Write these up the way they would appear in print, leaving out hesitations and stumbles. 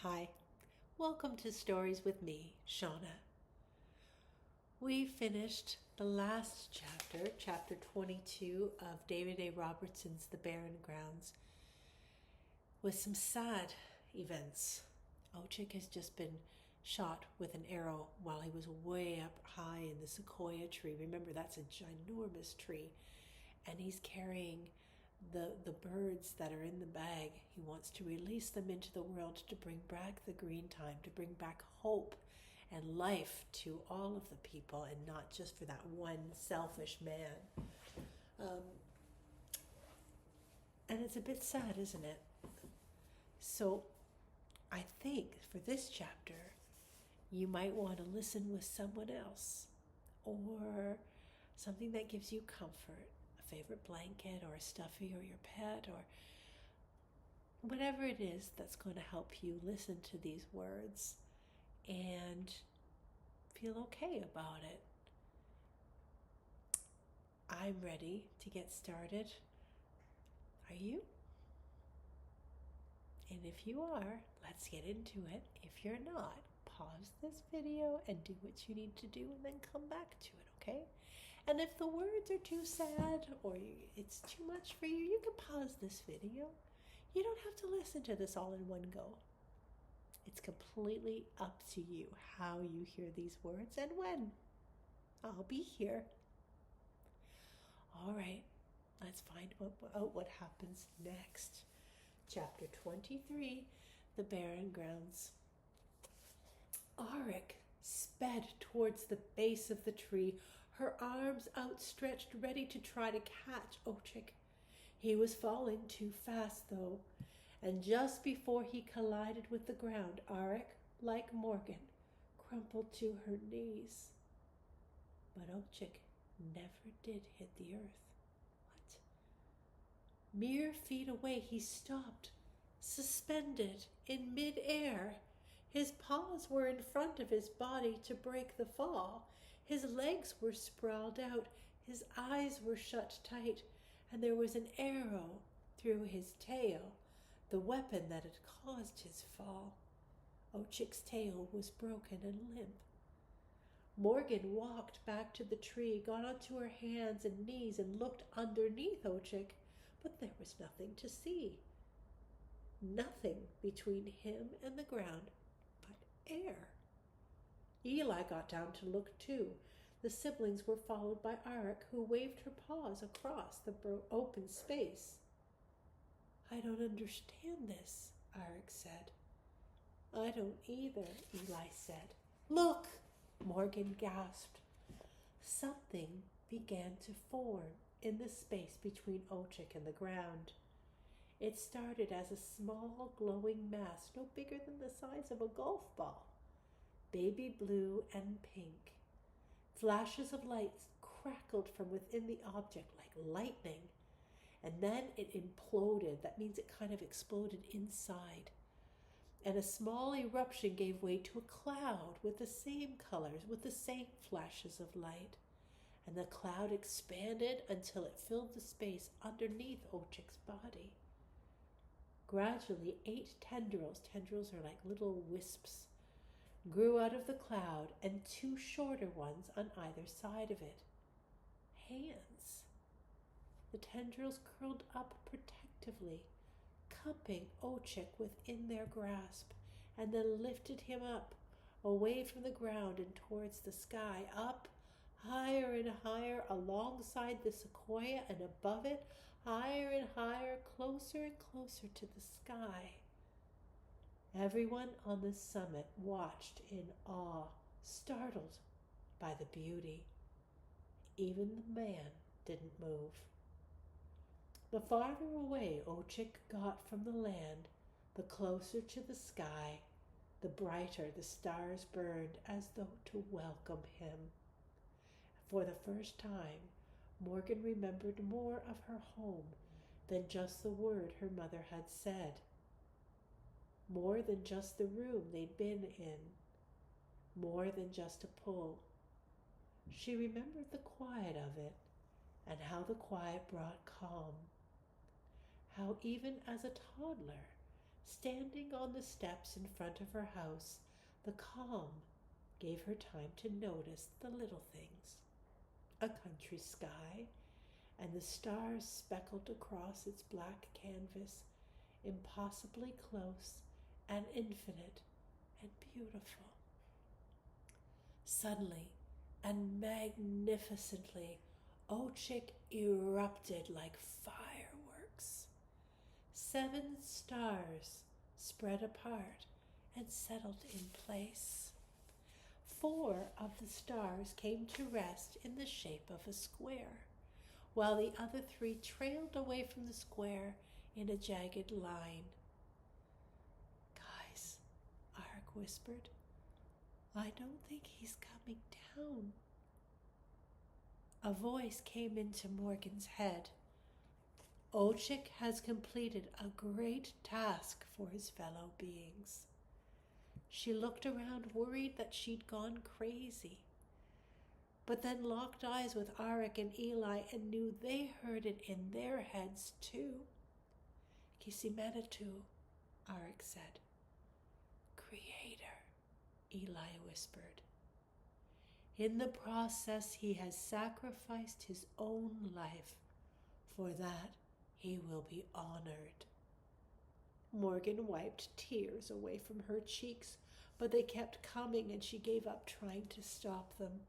Hi, welcome to Stories with me, Shonna. We finished the last chapter, chapter 22 of David A. Robertson's The Barren Grounds, with some sad events. Ochik has just been shot with an arrow while he was way up high in the sequoia tree. Remember, that's a ginormous tree. And he's carrying the birds that are in the bag. He wants to release them into the world to bring back the green time, to bring back hope and life to all of the people and not just for that one selfish man. And it's a bit sad, isn't it? So I think for this chapter, you might want to listen with someone else or something that gives you comfort. Favorite blanket or a stuffy or your pet or whatever it is that's going to help you listen to these words and feel okay about it. I'm ready to get started. Are you? And if you are, let's get into it. If you're not, pause this video and do what you need to do and then come back to it, okay? And if the words are too sad or it's too much for you, you can pause this video. You don't have to listen to this all in one go. It's completely up to you how you hear these words and when. I'll be here. All right, let's find out what happens next. Chapter 23, The Barren Grounds. Arik sped towards the base of the tree, her arms outstretched, ready to try to catch Ochik. He was falling too fast, though, and just before he collided with the ground, Arik, like Morgan, crumpled to her knees. But Ochik never did hit the earth. What? Mere feet away, he stopped, suspended in mid-air. His paws were in front of his body to break the fall. His legs were sprawled out, his eyes were shut tight, and there was an arrow through his tail, the weapon that had caused his fall. Ochik's tail was broken and limp. Morgan walked back to the tree, got onto her hands and knees and looked underneath Ochik, but there was nothing to see. Nothing between him and the ground but air. Eli got down to look too. The siblings were followed by Arik, who waved her paws across the open space. I don't understand this, Arik said. I don't either, Eli said. Look, Morgan gasped. Something began to form in the space between Ochik and the ground. It started as a small glowing mass, no bigger than the size of a golf ball. Baby blue and pink. Flashes of light crackled from within the object like lightning, and then it imploded. That means it kind of exploded inside. And a small eruption gave way to a cloud with the same colors, with the same flashes of light. And the cloud expanded until it filled the space underneath Ochik's body. Gradually, 8 tendrils are like little wisps, grew out of the cloud, and 2 shorter ones on either side of it. Hands. The tendrils curled up protectively, cupping Ochik within their grasp, and then lifted him up, away from the ground and towards the sky, up, higher and higher, alongside the sequoia and above it, higher and higher, closer and closer to the sky. Everyone on the summit watched in awe, startled by the beauty. Even the man didn't move. The farther away Ochik got from the land, the closer to the sky, the brighter the stars burned as though to welcome him. For the first time, Morgan remembered more of her home than just the word her mother had said. More than just the room they'd been in. More than just a pull. She remembered the quiet of it and how the quiet brought calm. How even as a toddler, Standing on the steps in front of her house, the calm gave her time to notice the little things. A country sky, and the stars speckled across its black canvas, impossibly close and infinite and beautiful. Suddenly and magnificently, Ochik erupted like fireworks. 7 stars spread apart and settled in place. 4 of the stars came to rest in the shape of a square, while the other 3 trailed away from the square in a jagged line. "Guys," Arik whispered, "I don't think he's coming down." A voice came into Morgan's head. Ochik has completed a great task for his fellow beings. She looked around, worried that she'd gone crazy, but then locked eyes with Arik and Eli and knew they heard it in their heads too. "Kisimenatu," Arik said. "Creator," Eli whispered. "In the process, he has sacrificed his own life. For that, he will be honored." Morgan wiped tears away from her cheeks, but they kept coming and she gave up trying to stop them.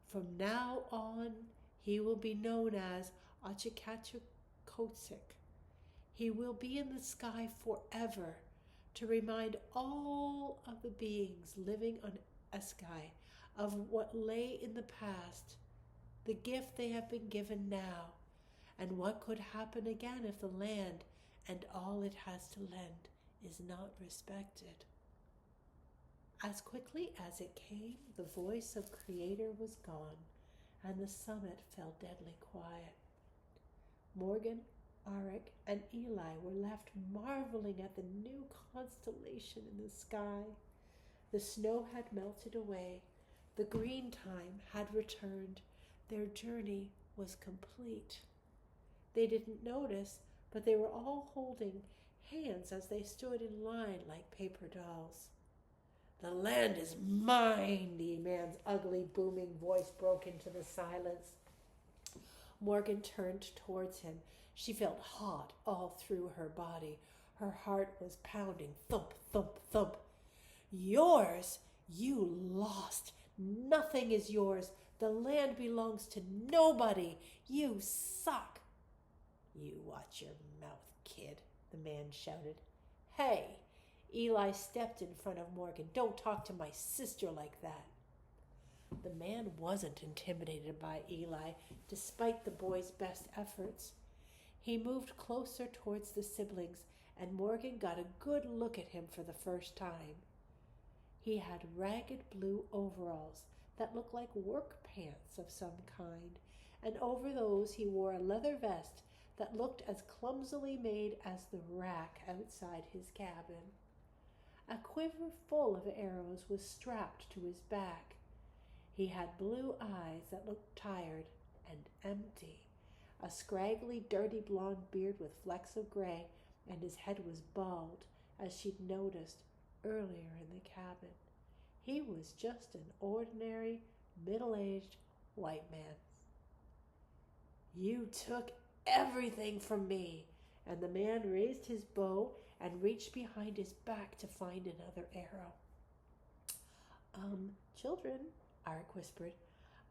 "From now on, he will be known as Ochikatukotzik. He will be in the sky forever to remind all of the beings living on Eskai of what lay in the past, the gift they have been given now, and what could happen again if the land and all it has to lend is not respected." As quickly as it came, the voice of Creator was gone, and the summit fell deadly quiet. Morgan, Arik, and Eli were left marveling at the new constellation in the sky. The snow had melted away. The green time had returned. Their journey was complete. They didn't notice, but they were all holding hands as they stood in line like paper dolls. "The land is mine," the man's ugly, booming voice broke into the silence. Morgan turned towards him. She felt hot all through her body. Her heart was pounding, thump, thump, thump. "Yours? You lost. Nothing is yours. The land belongs to nobody. You suck." "You watch your mouth, kid," the man shouted. "Hey!" Eli stepped in front of Morgan. "Don't talk to my sister like that." The man wasn't intimidated by Eli, despite the boy's best efforts. He moved closer towards the siblings, and Morgan got a good look at him for the first time. He had ragged blue overalls that looked like work pants of some kind, and over those he wore a leather vest that looked as clumsily made as the rack outside his cabin. A quiver full of arrows was strapped to his back. He had blue eyes that looked tired and empty, a scraggly, dirty blonde beard with flecks of gray, and his head was bald, as she'd noticed earlier in the cabin. He was just an ordinary, middle-aged white man. "You took everything from me," and the man raised his bow and reached behind his back to find another arrow. Children," Arik whispered,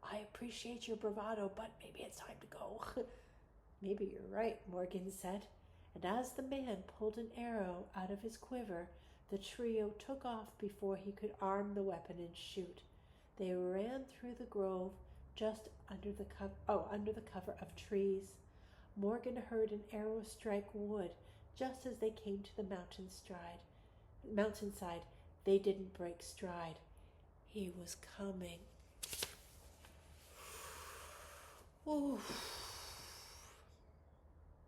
"I appreciate your bravado, but maybe it's time to go." "Maybe you're right," Morgan said, and as the man pulled an arrow out of his quiver, the trio took off before he could arm the weapon and shoot. They ran through the grove just under the cover of trees. Morgan heard an arrow strike wood just as they came to the mountainside. They didn't break stride. He was coming. Ooh.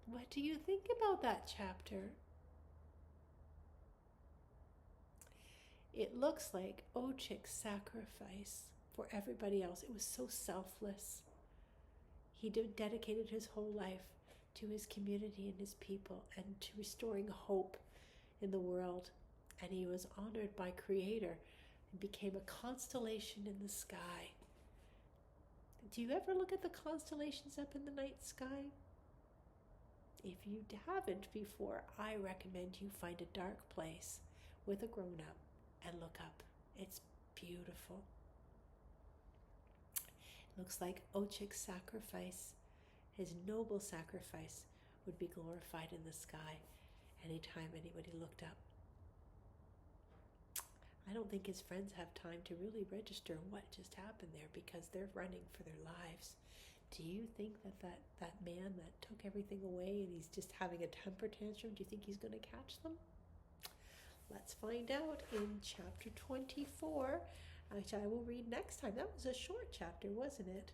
What do you think about that chapter? It looks like Ochik's sacrifice for everybody else. It was so selfless. He dedicated his whole life to his community and his people and to restoring hope in the world, and he was honored by Creator and became a constellation in the sky. Do you ever look at the constellations up in the night sky? If you haven't before, I recommend you find a dark place with a grown-up and look up. It's beautiful. It looks like Ochik's sacrifice, his noble sacrifice, would be glorified in the sky anytime anybody looked up. I don't think his friends have time to really register what just happened there because they're running for their lives. Do you think that man that took everything away and he's just having a temper tantrum, do you think he's going to catch them? Let's find out in chapter 24, which I will read next time. That was a short chapter, wasn't it?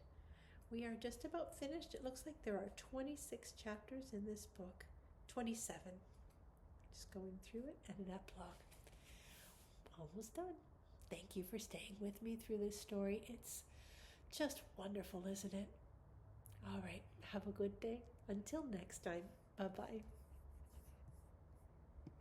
We are just about finished. It looks like there are 26 chapters in this book. 27. Just going through it and an epilogue. Almost done. Thank you for staying with me through this story. It's just wonderful, isn't it? All right. Have a good day. Until next time. Bye-bye.